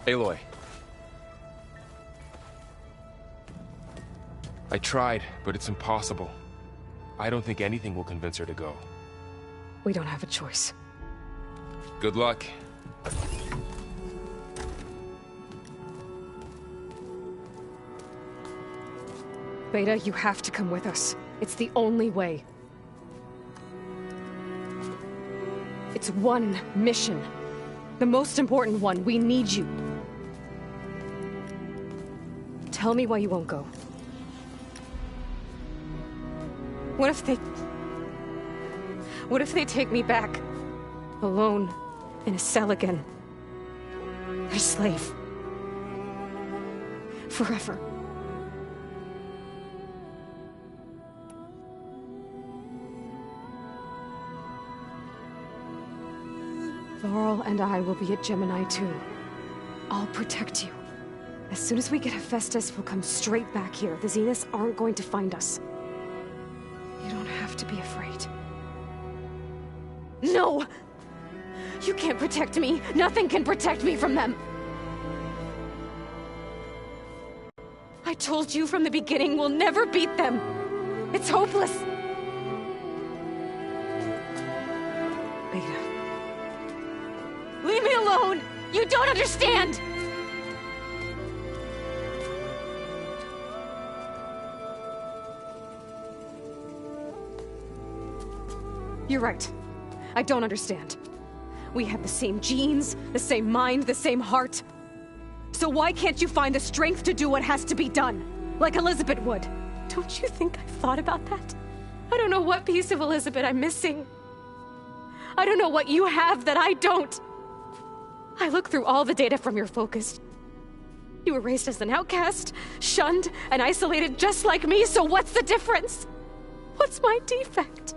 Aloy. I tried, but it's impossible. I don't think anything will convince her to go. We don't have a choice. Good luck. Beta, you have to come with us. It's the only way. It's one mission. The most important one. We need you. Tell me why you won't go. What if they take me back? Alone, in a cell again. Their slave. Forever. Laurel and I will be at Gemini too. I'll protect you. As soon as we get Hephaestus, we'll come straight back here. The Zeniths aren't going to find us. You don't have to be afraid. No! You can't protect me. Nothing can protect me from them. I told you from the beginning, we'll never beat them. It's hopeless. Beta. Leave me alone! You don't understand! You're right. I don't understand. We have the same genes, the same mind, the same heart. So why can't you find the strength to do what has to be done? Like Elizabeth would. Don't you think I've thought about that? I don't know what piece of Elizabeth I'm missing. I don't know what you have that I don't. I look through all the data from your focus. You were raised as an outcast, shunned, and isolated just like me, so what's the difference? What's my defect?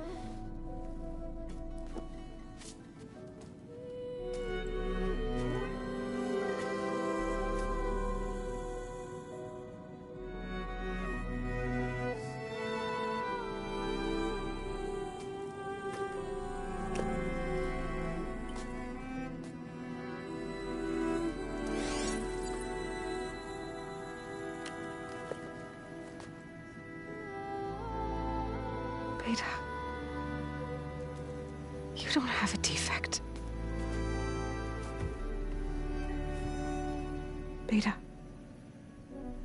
Beta, you don't have a defect. Beta,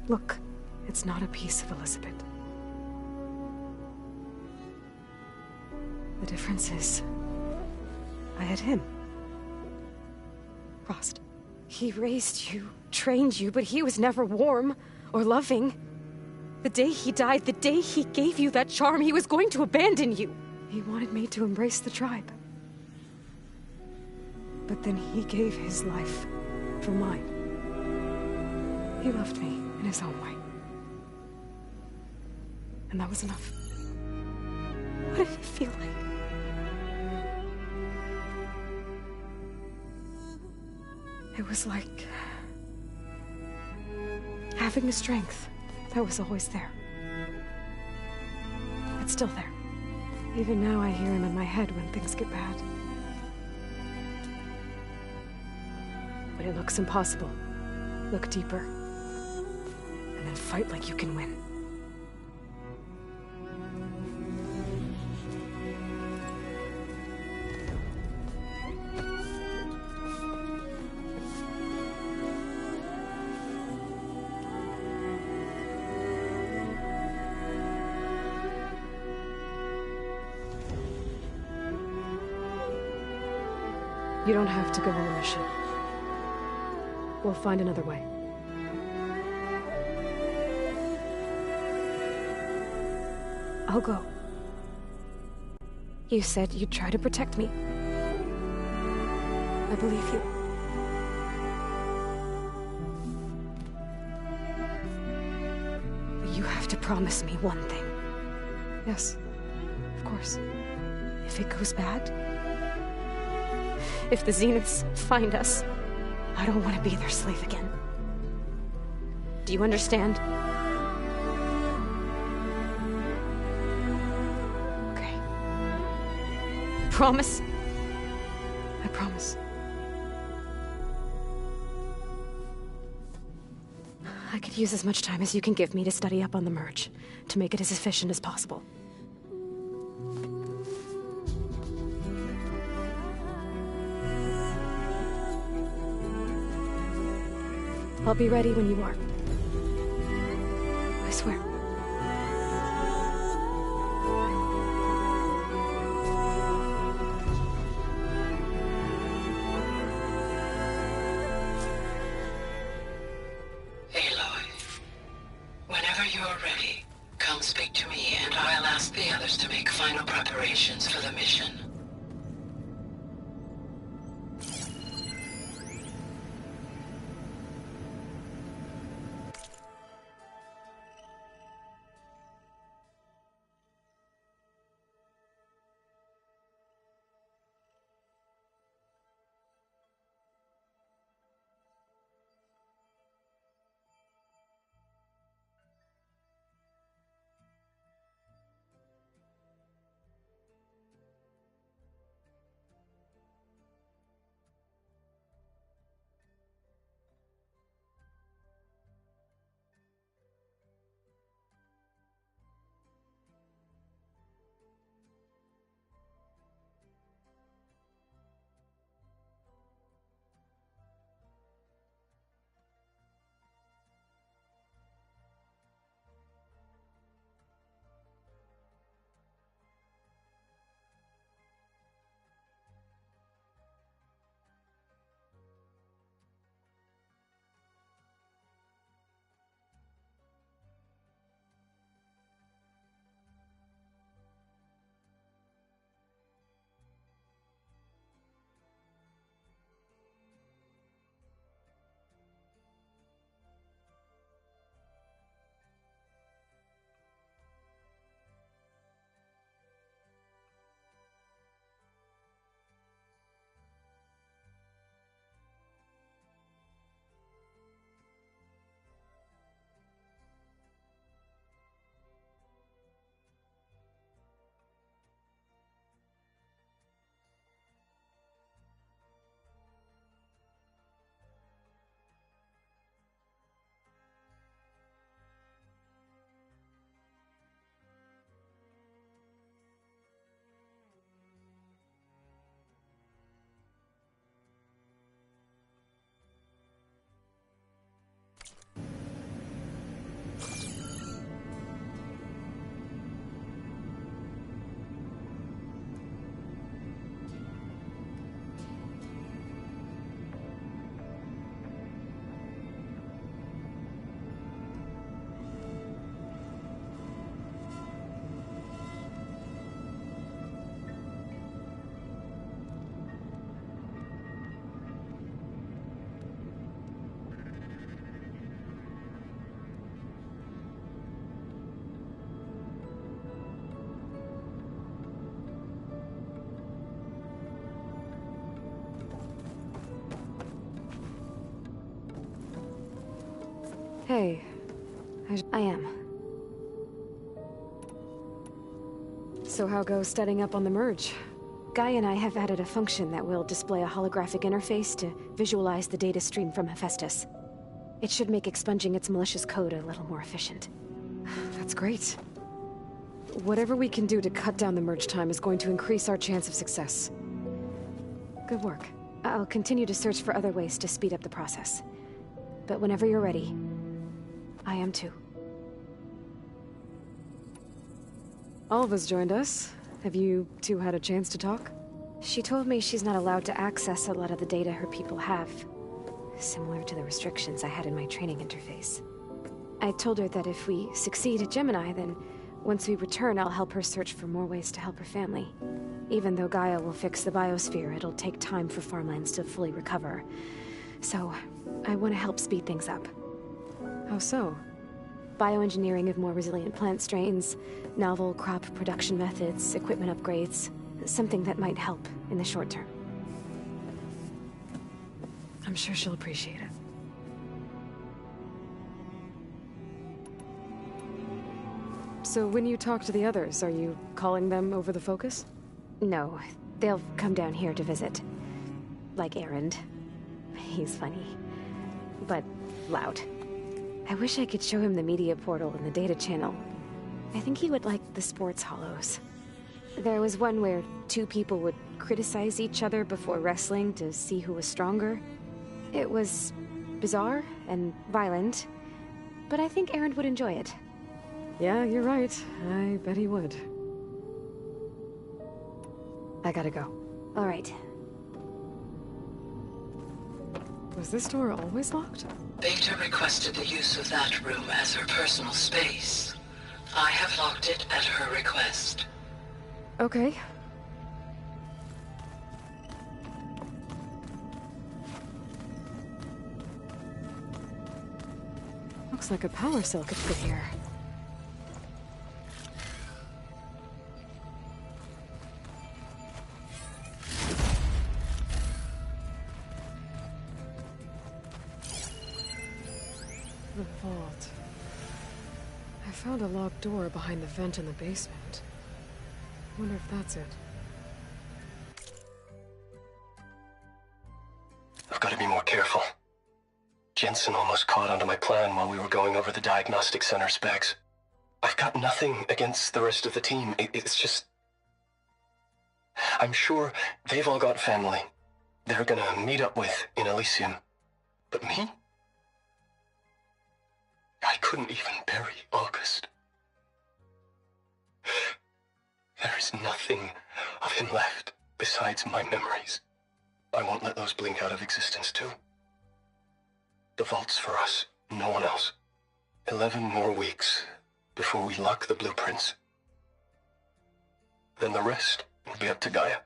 look, it's not a piece of Elizabeth. The difference is, I had him. Frost. He raised you, trained you, but he was never warm or loving. The day he died, the day he gave you that charm, he was going to abandon you. He wanted me to embrace the tribe. But then he gave his life for mine. He loved me in his own way. And that was enough. What did it feel like? It was like having the strength that was always there. It's still there. Even now I hear him in my head when things get bad. When it looks impossible, look deeper. And then fight like you can win. You don't have to go on the mission. We'll find another way. I'll go. You said you'd try to protect me. I believe you. But you have to promise me one thing. Yes, of course. If it goes bad, if the Zeniths find us, I don't want to be their slave again. Do you understand? Okay. Promise? I promise. I could use as much time as you can give me to study up on the merge, to make it as efficient as possible. I'll be ready when you are. I swear. Aloy, whenever you're ready, come speak to me and I'll ask the others to make final preparations for the mission. Hey, I am. So how goes setting up on the merge? Guy and I have added a function that will display a holographic interface to visualize the data stream from Hephaestus. It should make expunging its malicious code a little more efficient. That's great. Whatever we can do to cut down the merge time is going to increase our chance of success. Good work. I'll continue to search for other ways to speed up the process. But whenever you're ready, I am too. Alva's joined us. Have you two had a chance to talk? She told me she's not allowed to access a lot of the data her people have. Similar to the restrictions I had in my training interface. I told her that if we succeed at Gemini, then once we return, I'll help her search for more ways to help her family. Even though Gaia will fix the biosphere, it'll take time for farmlands to fully recover. So, I want to help speed things up. How so? Bioengineering of more resilient plant strains, novel crop production methods, equipment upgrades. Something that might help in the short term. I'm sure she'll appreciate it. So when you talk to the others, are you calling them over the focus? No, they'll come down here to visit. Like Erend. He's funny. But loud. I wish I could show him the media portal and the data channel. I think he would like the sports hollows. There was one where two people would criticize each other before wrestling to see who was stronger. It was bizarre and violent, but I think Aaron would enjoy it. Yeah, you're right. I bet he would. I gotta go. All right. Was this door always locked? Beta requested the use of that room as her personal space. I have locked it at her request. Okay. Looks like a power cell could fit here. The vault. I found a locked door behind the vent in the basement. Wonder if that's it. I've got to be more careful. Jensen almost caught onto my plan while we were going over the diagnostic center specs. I've got nothing against the rest of the team. It's just... I'm sure they've all got family they're gonna meet up with in Elysium. But me? I couldn't even bury August. There is nothing of him left besides my memories. I won't let those blink out of existence too. The vault's for us, no one else. 11 more weeks before we lock the blueprints. Then the rest will be up to Gaia.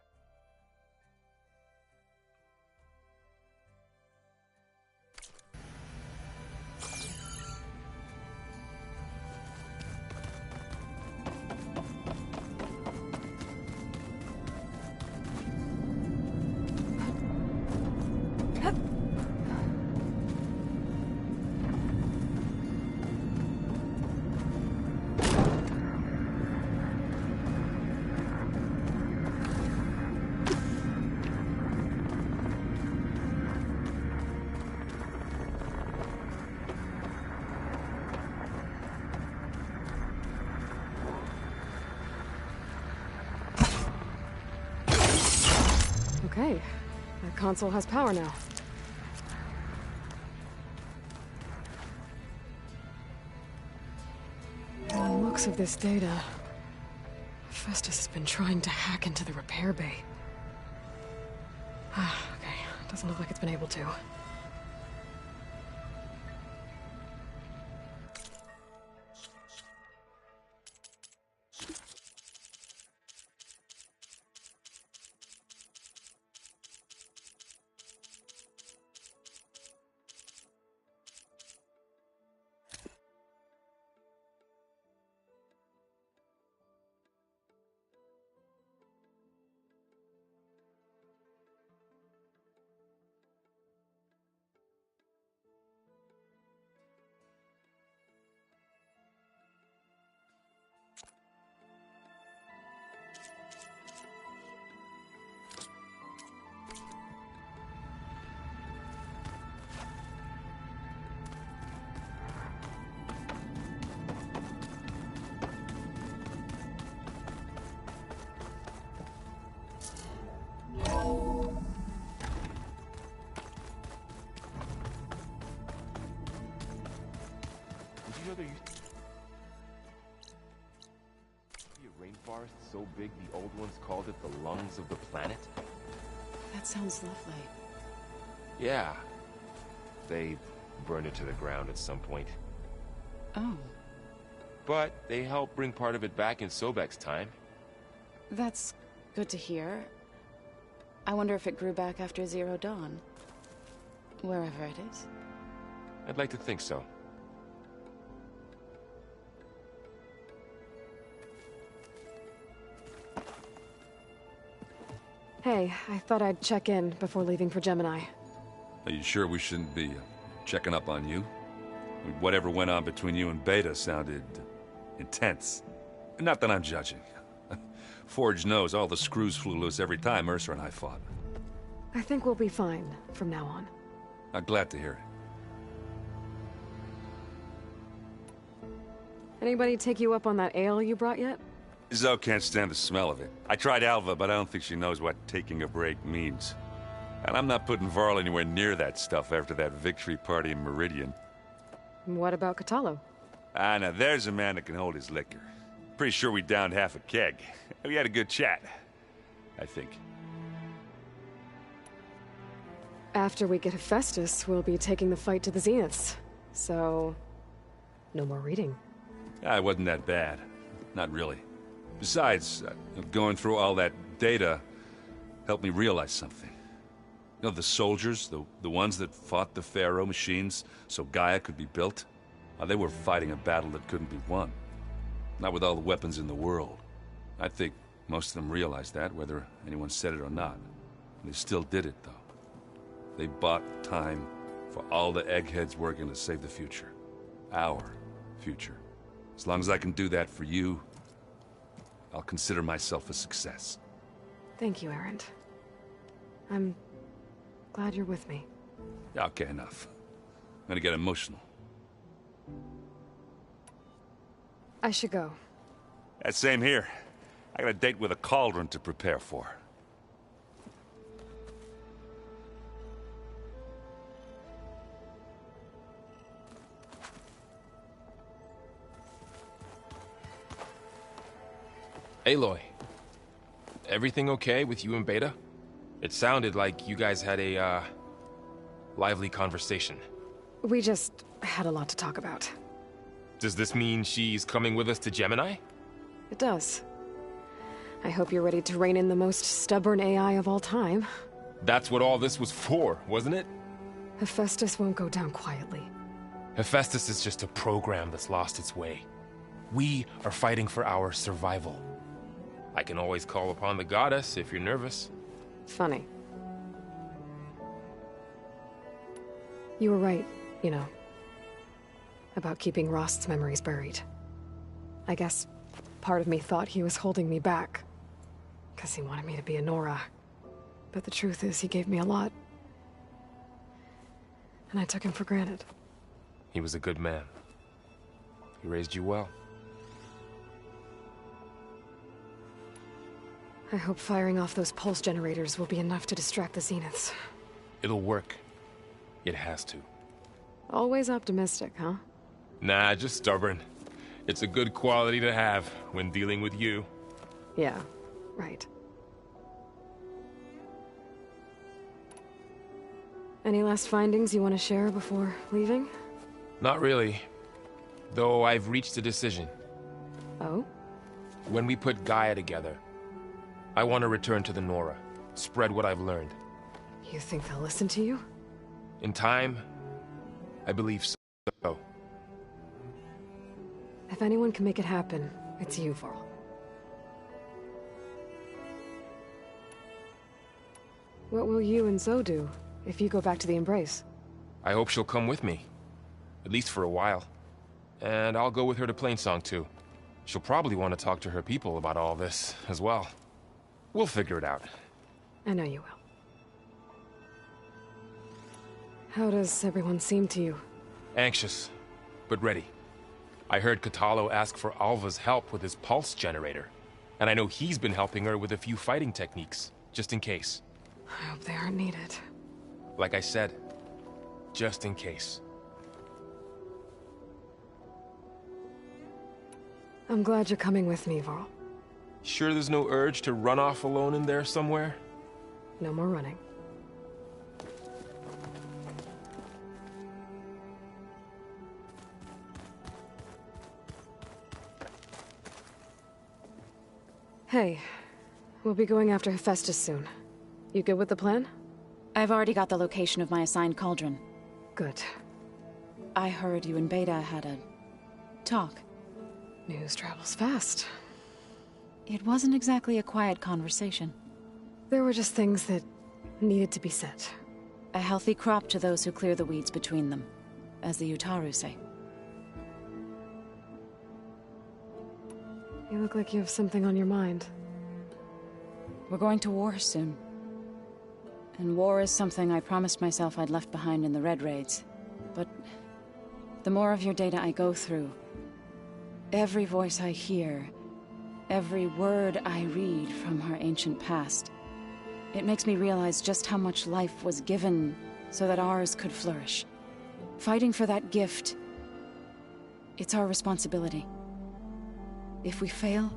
Okay, that console has power now. From the looks of this data, Festus has been trying to hack into the repair bay. Okay, doesn't look like it's been able to. A rainforest so big the old ones called it the lungs of the planet? That sounds lovely. Yeah. They burned it to the ground at some point. Oh. But they helped bring part of it back in Sobek's time. That's good to hear. I wonder if it grew back after Zero Dawn. Wherever it is. I'd like to think so. Hey, I thought I'd check in before leaving for Gemini. Are you sure we shouldn't be checking up on you? Whatever went on between you and Beta sounded intense. Not that I'm judging. Forge knows all the screws flew loose every time Mercer and I fought. I think we'll be fine from now on. I'm glad to hear it. Anybody take you up on that ale you brought yet? Zoe can't stand the smell of it. I tried Alva, but I don't think she knows what taking a break means. And I'm not putting Varl anywhere near that stuff after that victory party in Meridian. What about Catalo? Ah, now there's a man that can hold his liquor. Pretty sure we downed half a keg. We had a good chat, I think. After we get Hephaestus, we'll be taking the fight to the Zeniths. So, no more reading. Ah, it wasn't that bad. Not really. Besides, going through all that data helped me realize something. You know, the soldiers, the ones that fought the Pharaoh machines so Gaia could be built, they were fighting a battle that couldn't be won. Not with all the weapons in the world. I think most of them realized that, whether anyone said it or not. They still did it, though. They bought time for all the eggheads working to save the future. Our future. As long as I can do that for you, I'll consider myself a success. Thank you, Erend. I'm glad you're with me. Okay, enough. I'm gonna get emotional. I should go. That same here. I got a date with a cauldron to prepare for. Aloy, everything okay with you and Beta? It sounded like you guys had a, lively conversation. We just had a lot to talk about. Does this mean she's coming with us to Gemini? It does. I hope you're ready to rein in the most stubborn AI of all time. That's what all this was for, wasn't it? Hephaestus won't go down quietly. Hephaestus is just a program that's lost its way. We are fighting for our survival. I can always call upon the goddess if you're nervous. Funny. You were right, you know, about keeping Rost's memories buried. I guess part of me thought he was holding me back, because he wanted me to be a Nora. But the truth is, he gave me a lot. And I took him for granted. He was a good man. He raised you well. I hope firing off those pulse generators will be enough to distract the Zeniths. It'll work. It has to. Always optimistic, huh? Nah, just stubborn. It's a good quality to have when dealing with you. Yeah, right. Any last findings you want to share before leaving? Not really. Though I've reached a decision. Oh? When we put Gaia together, I want to return to the Nora. Spread what I've learned. You think they'll listen to you? In time, I believe so. If anyone can make it happen, it's you, Varl. What will you and Zoe do if you go back to the Embrace? I hope she'll come with me. At least for a while. And I'll go with her to Plainsong too. She'll probably want to talk to her people about all this as well. We'll figure it out. I know you will. How does everyone seem to you? Anxious, but ready. I heard Catalo ask for Alva's help with his pulse generator. And I know he's been helping her with a few fighting techniques, just in case. I hope they aren't needed. Like I said, just in case. I'm glad you're coming with me, Varl. Sure there's no urge to run off alone in there somewhere? No more running. Hey, we'll be going after Hephaestus soon. You good with the plan? I've already got the location of my assigned cauldron. Good. I heard you and Beta had a talk. News travels fast. It wasn't exactly a quiet conversation. There were just things that needed to be said. A healthy crop to those who clear the weeds between them, as the Utaru say. You look like you have something on your mind. We're going to war soon. And war is something I promised myself I'd left behind in the Red Raids. But the more of your data I go through, Every voice I hear, every word I read from her ancient past, it makes me realize just how much life was given so that ours could flourish. Fighting for that gift, it's our responsibility. If we fail,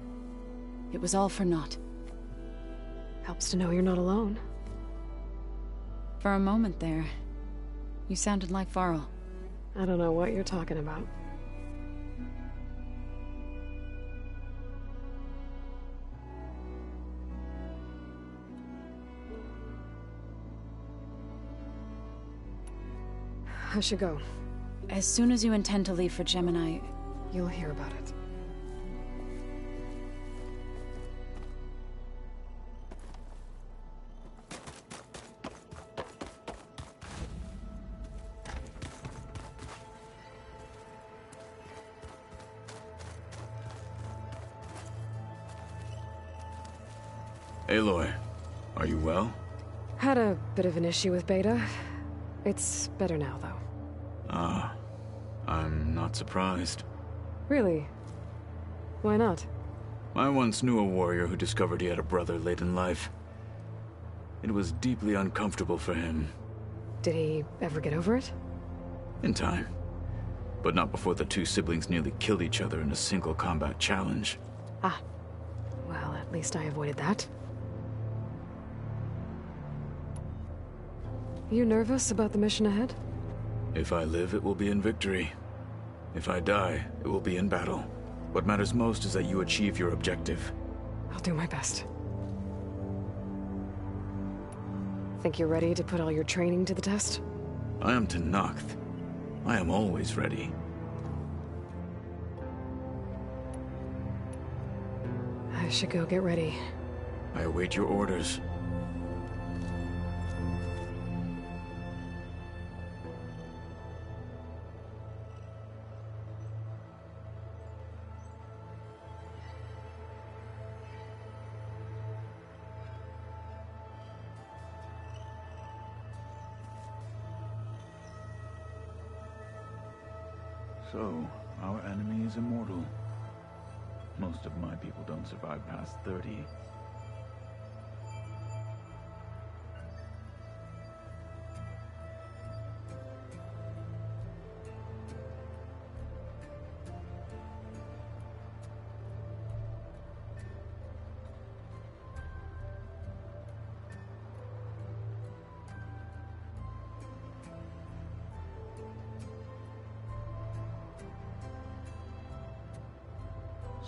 it was all for naught. Helps to know you're not alone. For a moment there, you sounded like Varl. I don't know what you're talking about. I should go. As soon as you intend to leave for Gemini, You'll hear about it. Aloy, are you well? Had a bit of an issue with Beta. It's better now, though. Ah, I'm not surprised. Really? Why not? I once knew a warrior who discovered he had a brother late in life. It was deeply uncomfortable for him. Did he ever get over it? In time. But not before the two siblings nearly killed each other in a single combat challenge. Ah. Well, at least I avoided that. You nervous about the mission ahead? If I live, it will be in victory. If I die, it will be in battle. What matters most is that you achieve your objective. I'll do my best. Think you're ready to put all your training to the test? I am Tenakth. I am always ready. I should go get ready. I await your orders. So, our enemy is immortal. Most of my people don't survive past 30.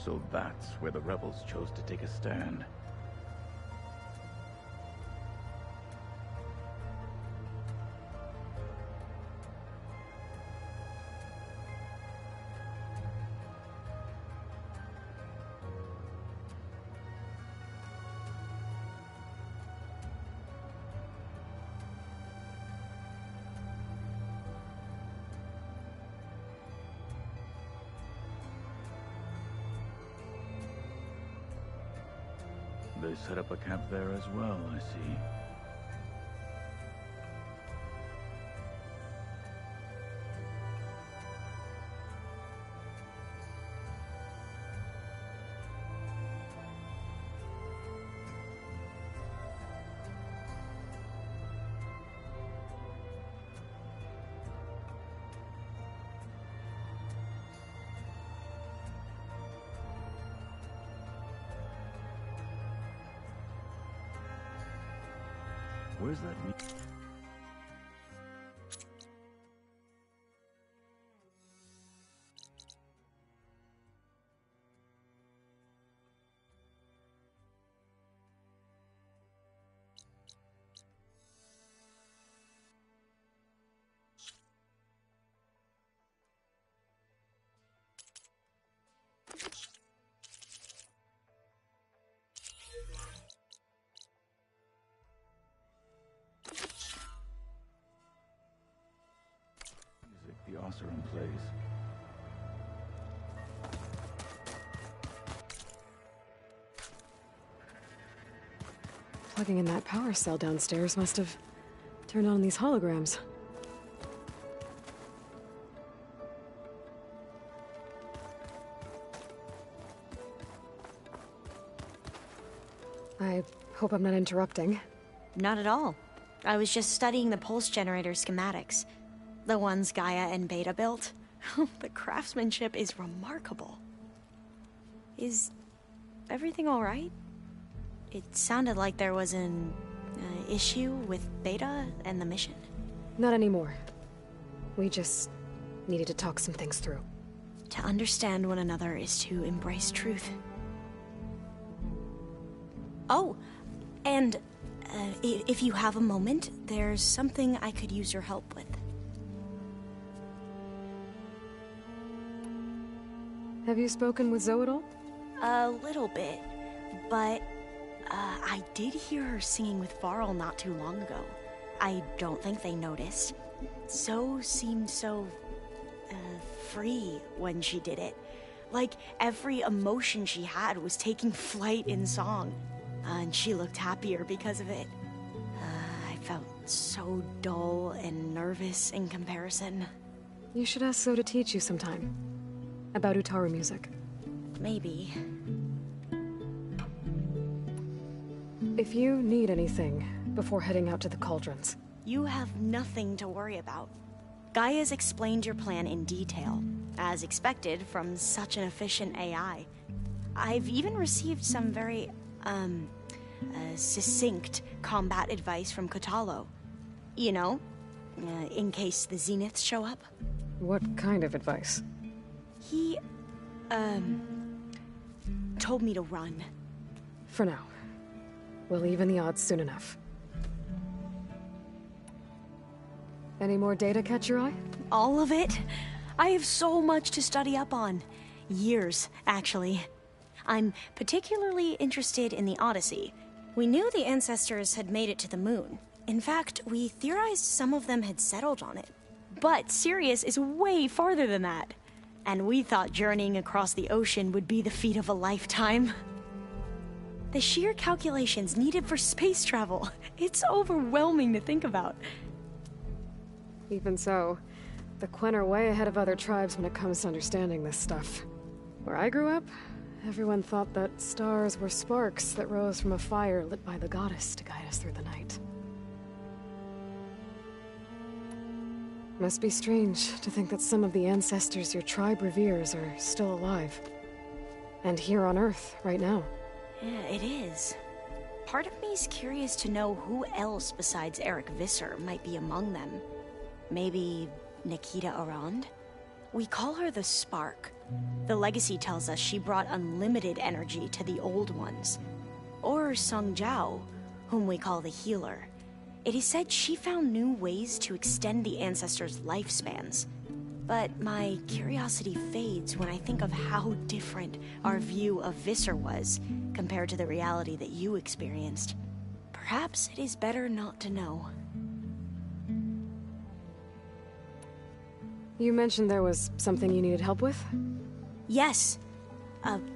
So that's where the rebels chose to take a stand. They set up a camp there as well, I see. Where's that meat? The Oseram plays. Plugging in that power cell downstairs must have turned on these holograms. I hope I'm not interrupting. Not at all. I was just studying the pulse generator schematics. The ones Gaia and Beta built. The craftsmanship is remarkable. Is everything alright? It sounded like there was an issue with Beta and the mission. Not anymore. We just needed to talk some things through. To understand one another is to embrace truth. Oh, and if you have a moment, there's something I could use your help with. Have you spoken with Zoe at all? A little bit, but I did hear her singing with Varl not too long ago. I don't think they noticed. Zoe seemed so free when she did it. Like every emotion she had was taking flight in song. And she looked happier because of it. I felt so dull and nervous in comparison. You should ask Zoe to teach you sometime. About Utaru music. Maybe. If you need anything before heading out to the cauldrons. You have nothing to worry about. Gaia's explained your plan in detail, as expected from such an efficient AI. I've even received some very, succinct combat advice from Kotalo. You know, in case the Zeniths show up. What kind of advice? He, told me to run. For now. We'll even the odds soon enough. Any more data catch your eye? All of it? I have so much to study up on. Years, actually. I'm particularly interested in the Odyssey. We knew the ancestors had made it to the moon. In fact, we theorized some of them had settled on it. But Sirius is way farther than that. And we thought journeying across the ocean would be the feat of a lifetime. The sheer calculations needed for space travel, it's overwhelming to think about. Even so, the Quen are way ahead of other tribes when it comes to understanding this stuff. Where I grew up, everyone thought that stars were sparks that rose from a fire lit by the goddess to guide us through the night. Must be strange to think that some of the ancestors your tribe reveres are still alive. And here on Earth, right now. Yeah, it is. Part of me's curious to know who else besides Eric Visser might be among them. Maybe Nikita Arand? We call her the Spark. The legacy tells us she brought unlimited energy to the old ones. Or Sung Jiao, whom we call the Healer. It is said she found new ways to extend the ancestors' lifespans. But my curiosity fades when I think of how different our view of Visser was compared to the reality that you experienced. Perhaps it is better not to know. You mentioned there was something you needed help with? Yes.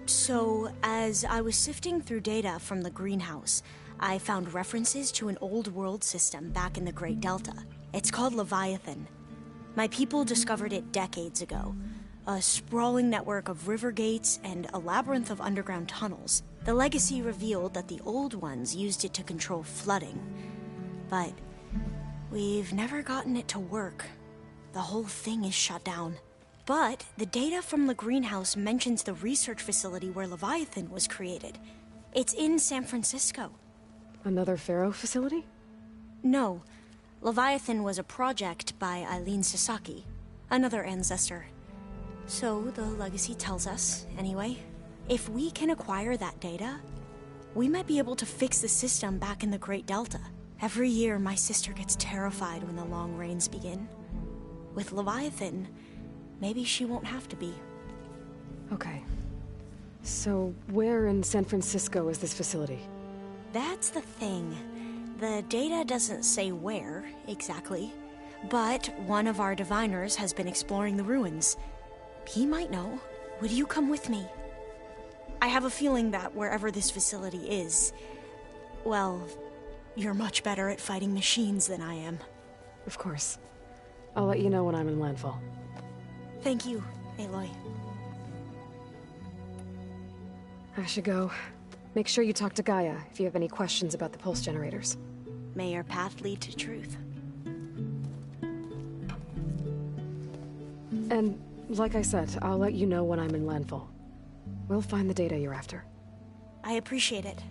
So, as I was sifting through data from the greenhouse, I found references to an old world system back in the Great Delta. It's called Leviathan. My people discovered it decades ago. A sprawling network of river gates and a labyrinth of underground tunnels. The legacy revealed that the old ones used it to control flooding. But we've never gotten it to work. The whole thing is shut down. But the data from the greenhouse mentions the research facility where Leviathan was created. It's in San Francisco. Another Pharaoh facility? No. Leviathan was a project by Eileen Sasaki, another ancestor. So the legacy tells us, anyway. If we can acquire that data, we might be able to fix the system back in the Great Delta. Every year, my sister gets terrified when the long rains begin. With Leviathan, maybe she won't have to be. Okay. So, where in San Francisco is this facility? That's the thing. The data doesn't say where, exactly. But one of our diviners has been exploring the ruins. He might know. Would you come with me? I have a feeling that wherever this facility is, well, you're much better at fighting machines than I am. Of course. I'll let you know when I'm in landfall. Thank you, Aloy. I should go. Make sure you talk to Gaia if you have any questions about the pulse generators. May your path lead to truth. And, like I said, I'll let you know when I'm in landfall. We'll find the data you're after. I appreciate it.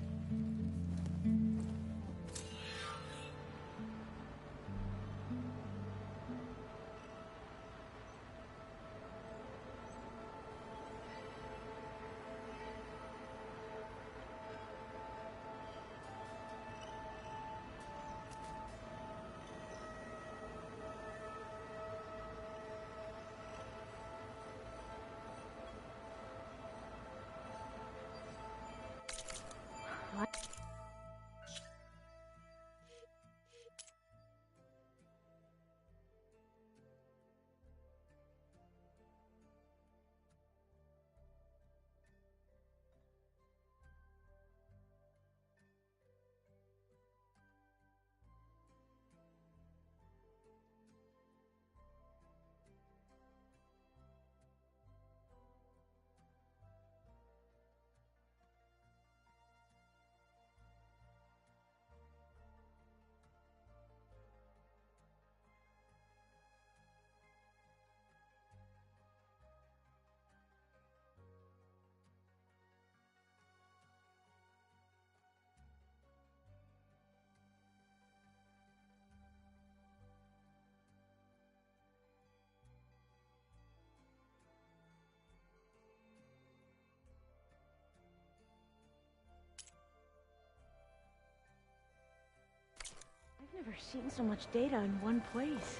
I've never seen so much data in one place.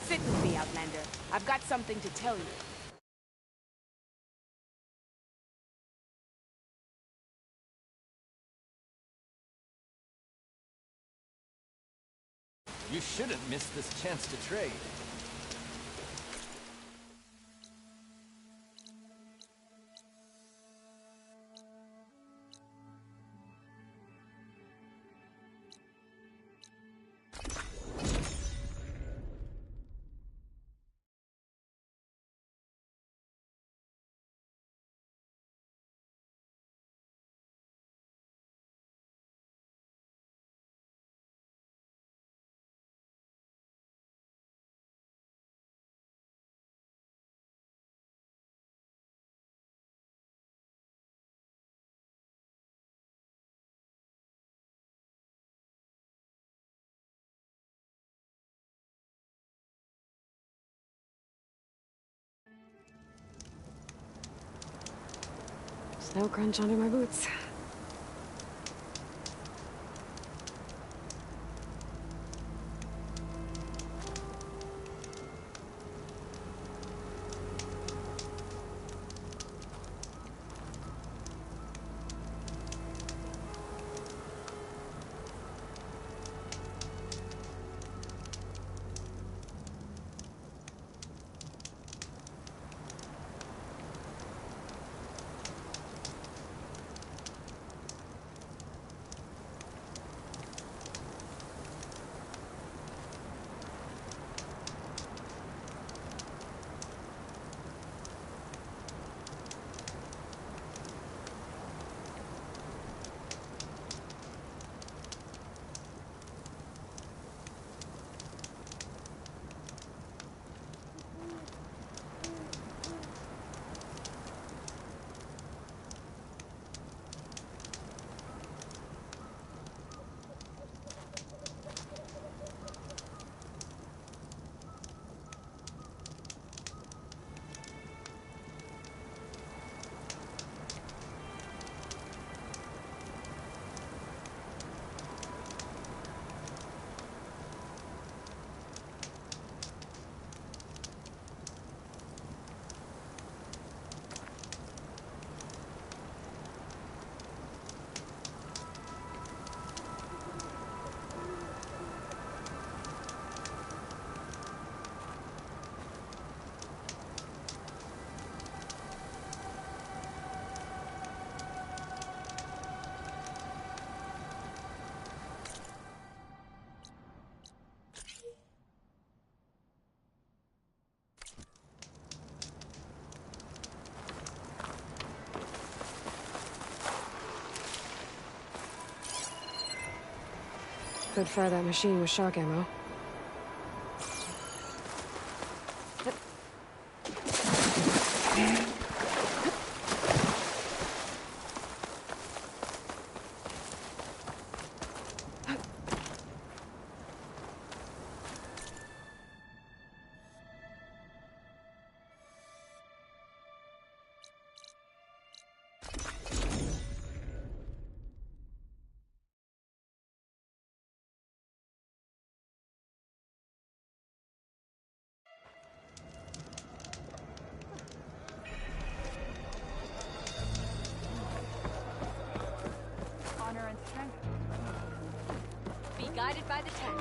Sit with me, Outlander. I've got something to tell you. You shouldn't miss this chance to trade. Snow crunch under my boots. could fire that machine with shock ammo. Honor and strength. Be guided by the tech.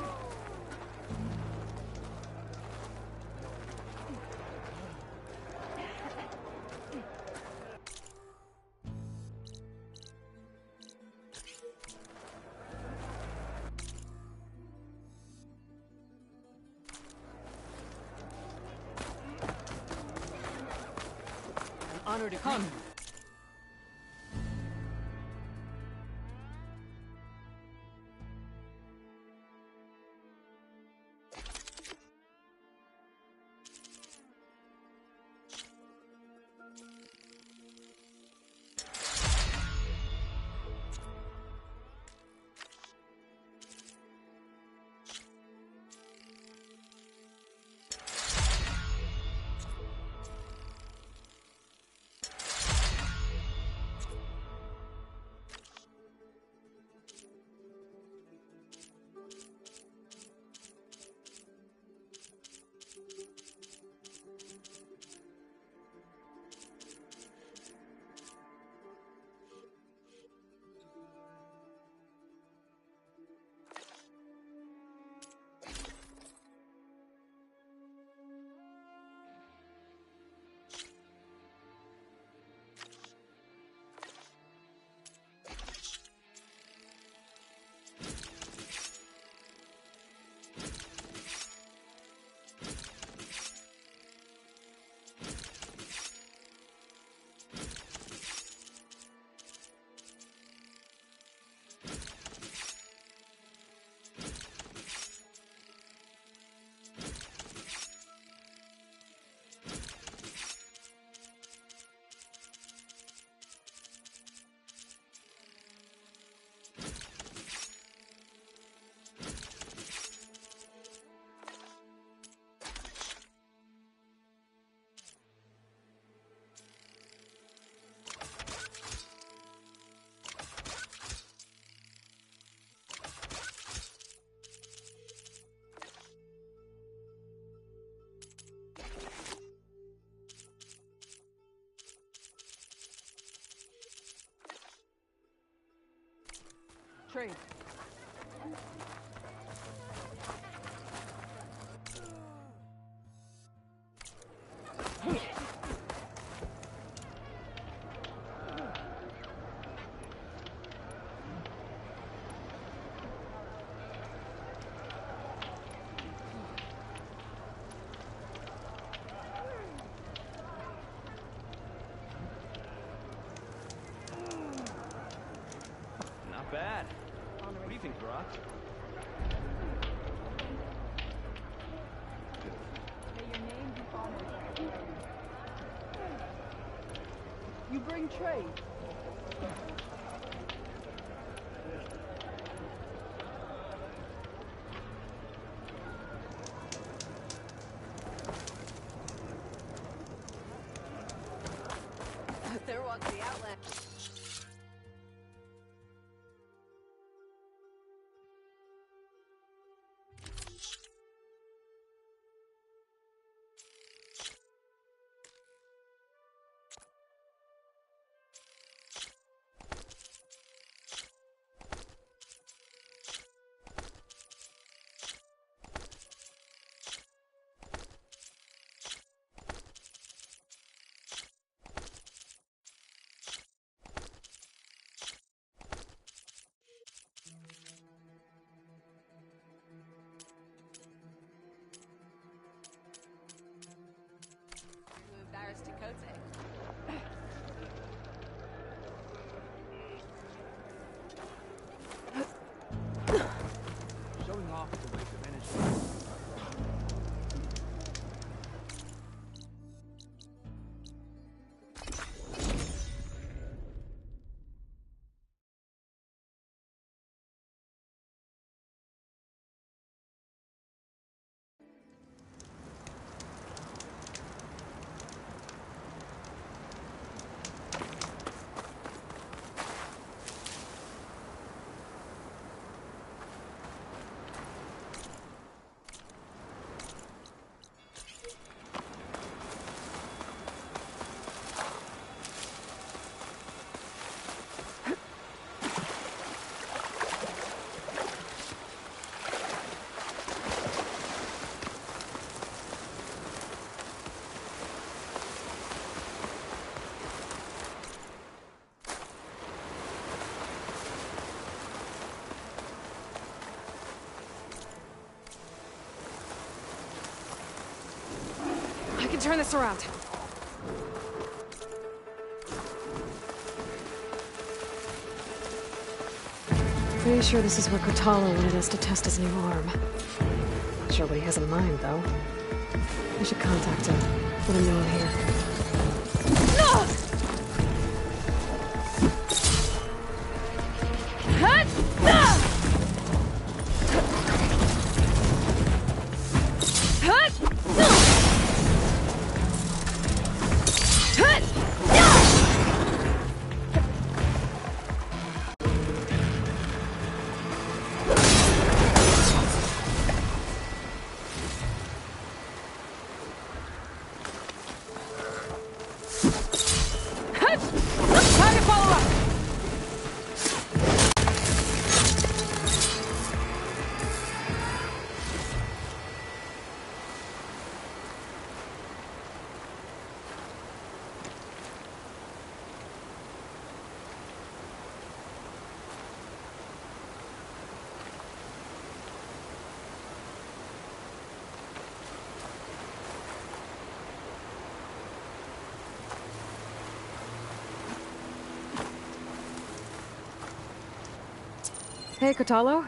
An honor to come. Trade. Not bad. What do you think, Brock? May your name be honored. You bring trade. There walks the outlet. can turn this around. Pretty sure this is where Kotallo wanted us to test his new arm. Not sure what he has in mind, though. We should contact him. Let him know I'm here. Hey, Kotallo.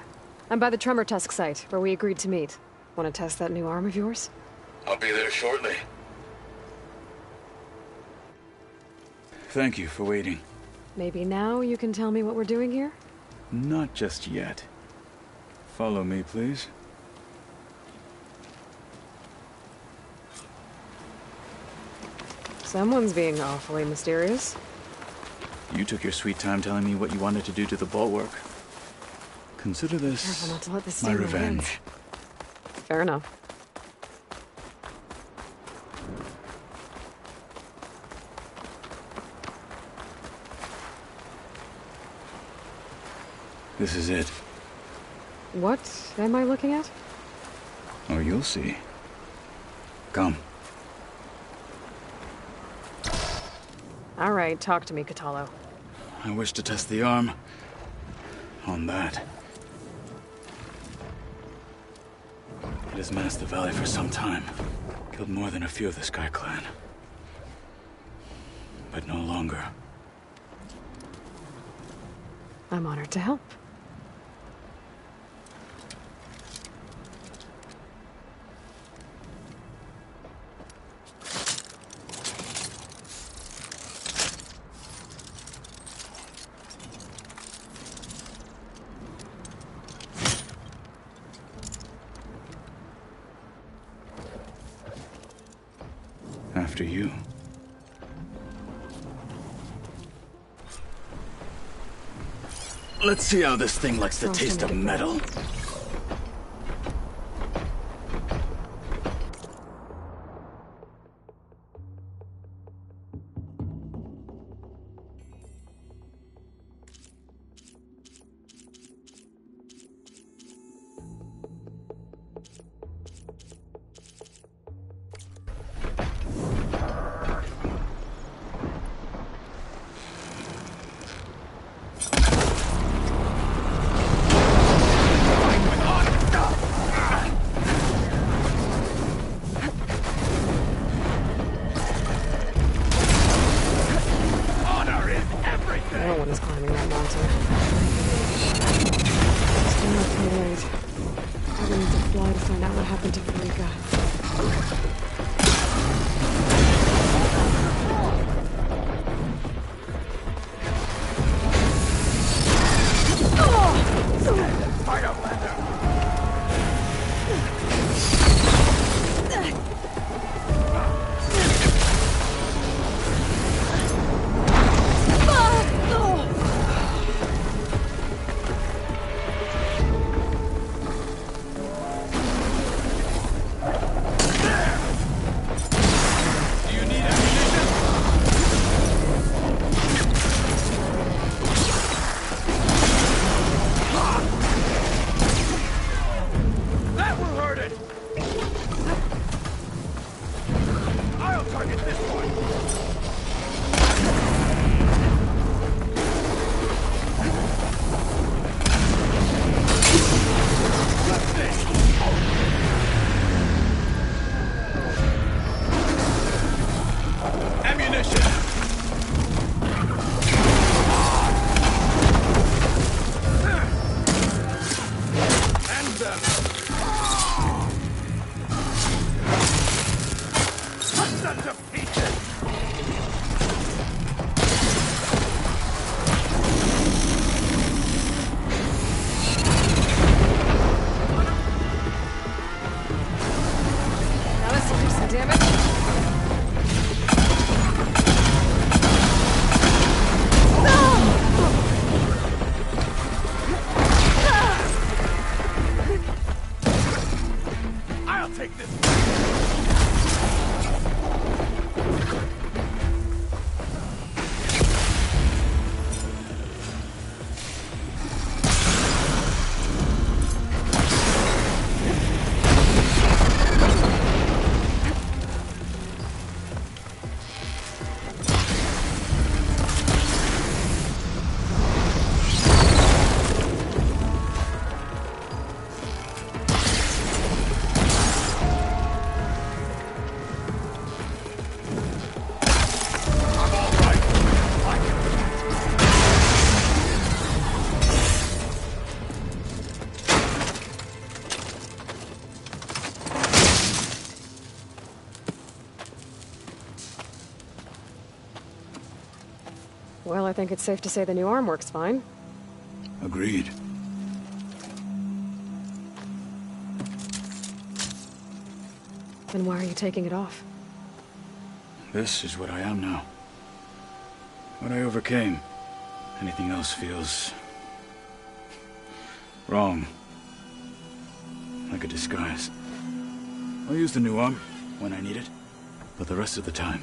I'm by the Tremor Tusk site, where we agreed to meet. Want to test that new arm of yours? I'll be there shortly. Thank you for waiting. Maybe now you can tell me what we're doing here? Not just yet. Follow me, please. Someone's being awfully mysterious. You took your sweet time telling me what you wanted to do to the bulwark. Consider this Careful not to let this my stay revenge. Fair enough. This is it. What am I looking at? Oh, you'll see. Come. All right, talk to me, Kotallo. I wish to test the arm on that. It has menaced the valley for some time. Killed more than a few of the Sky Clan. But no longer. I'm honored to help. After you. Let's see how this thing likes the taste of metal. No one is climbing that mountain. Still not too late. I will need to fly to find out what happened to Farika. Well, I think it's safe to say the new arm works fine. Agreed. Then why are you taking it off? This is what I am now. What I overcame. Anything else feels... wrong. Like a disguise. I'll use the new arm when I need it, but the rest of the time,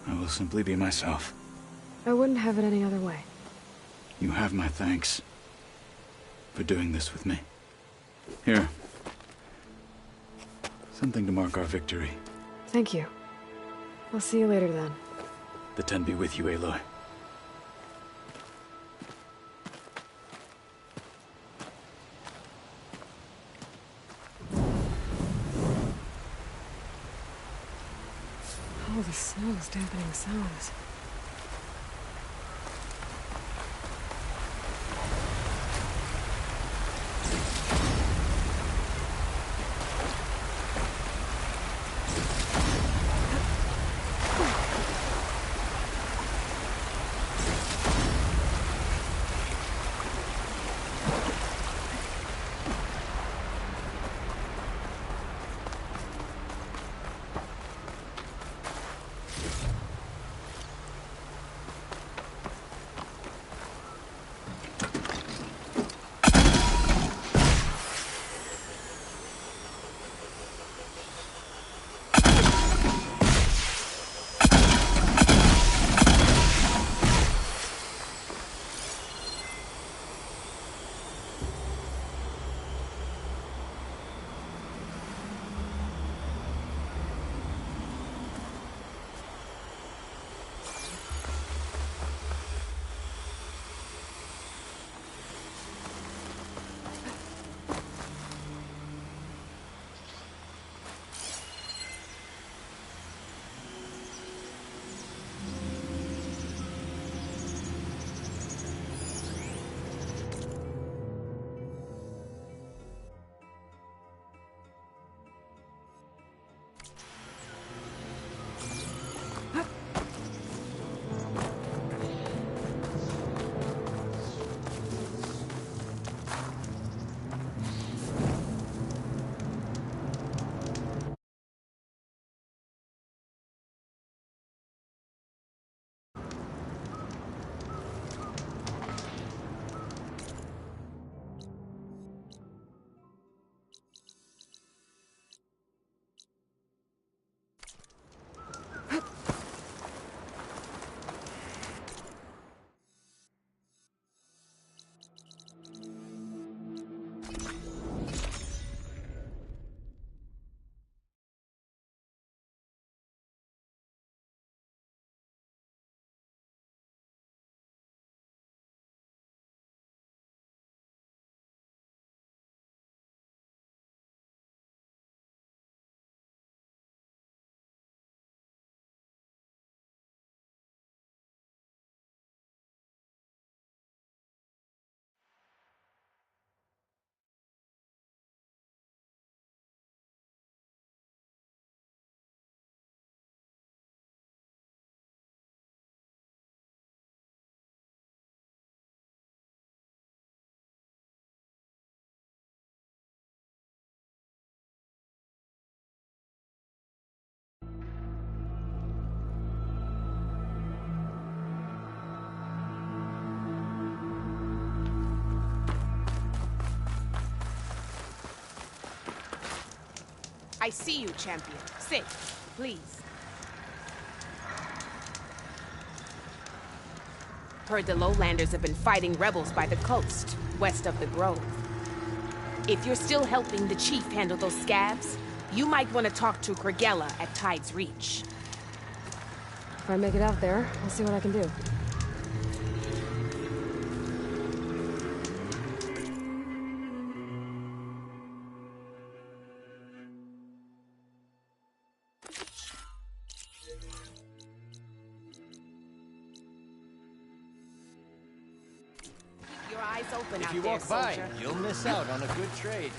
I will simply be myself. I wouldn't have it any other way. You have my thanks for doing this with me. Here. Something to mark our victory. Thank you. I'll see you later then. The 10 be with you, Aloy. Oh, the snow is dampening sounds. I see you, champion. Sit, please. Heard the lowlanders have been fighting rebels by the coast, west of the grove. If you're still helping the chief handle those scabs, you might want to talk to Gregella at Tide's Reach. If I make it out there, I'll see what I can do. Keep your eyes open If out you there, walk by, soldier. you'll miss out on a good trade.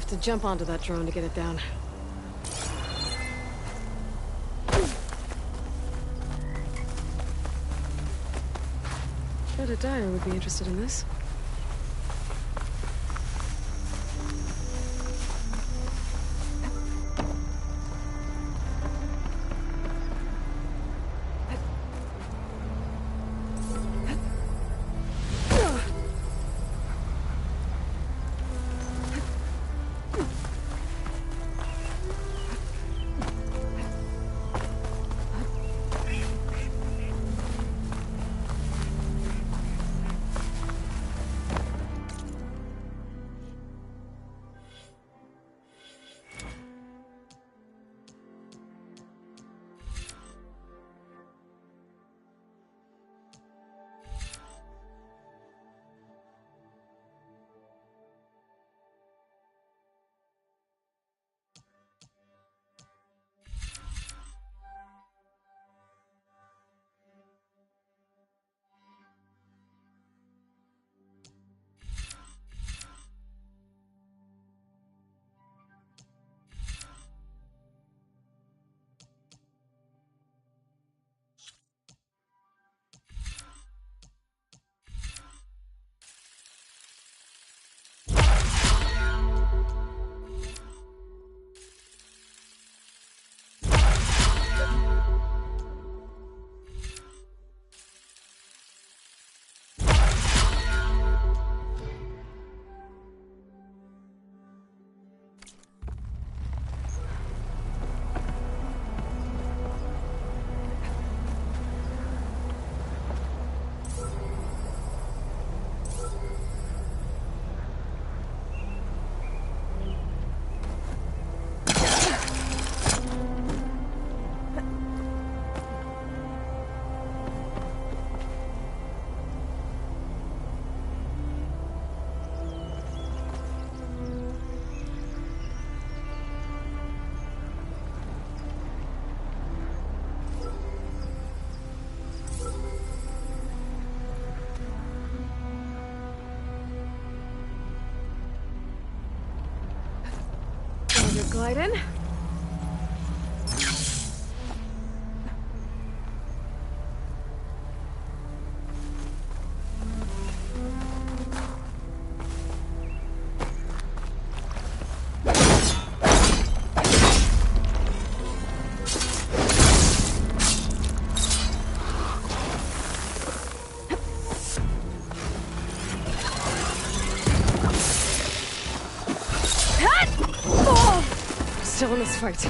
to jump onto that drone to get it down. Bet a dyer would be interested in this. Glide in. Still in this fight.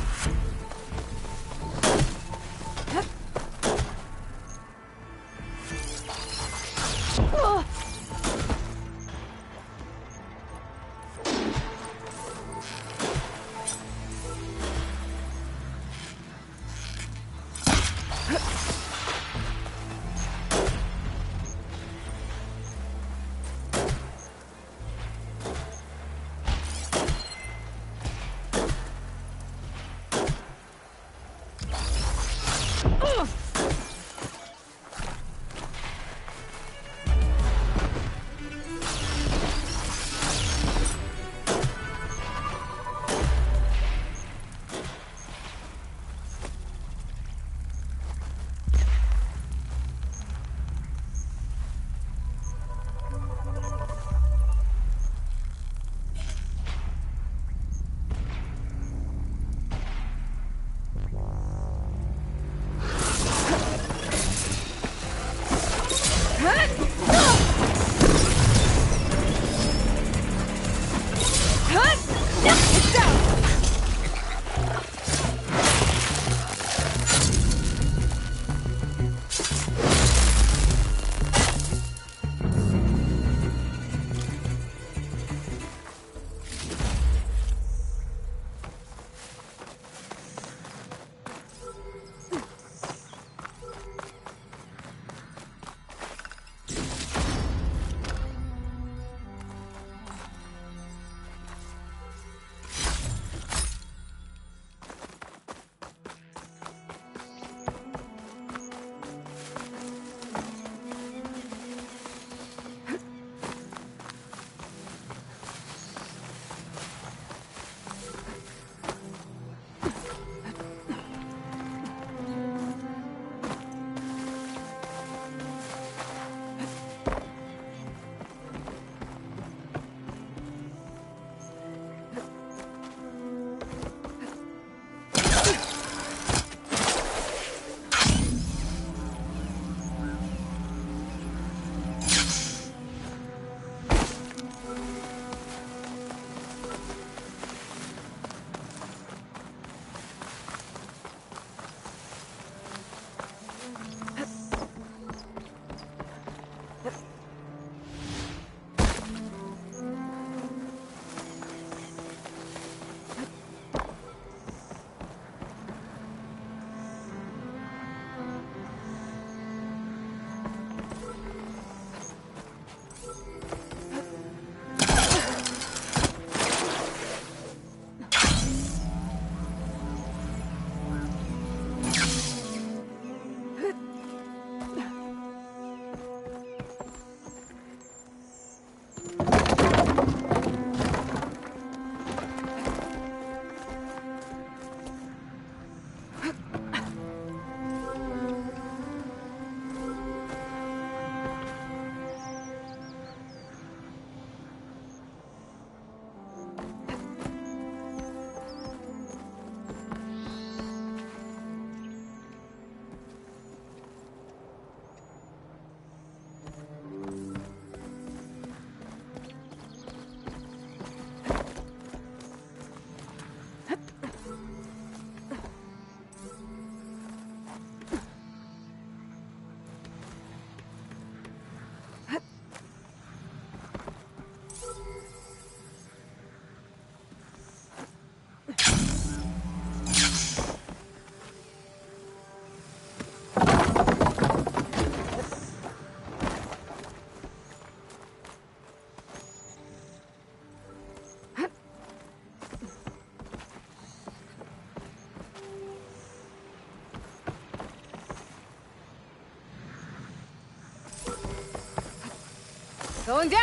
Going down!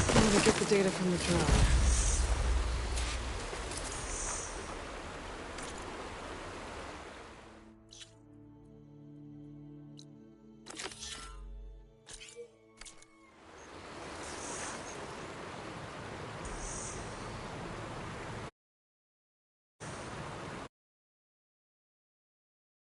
I'm gonna get the data from the drone.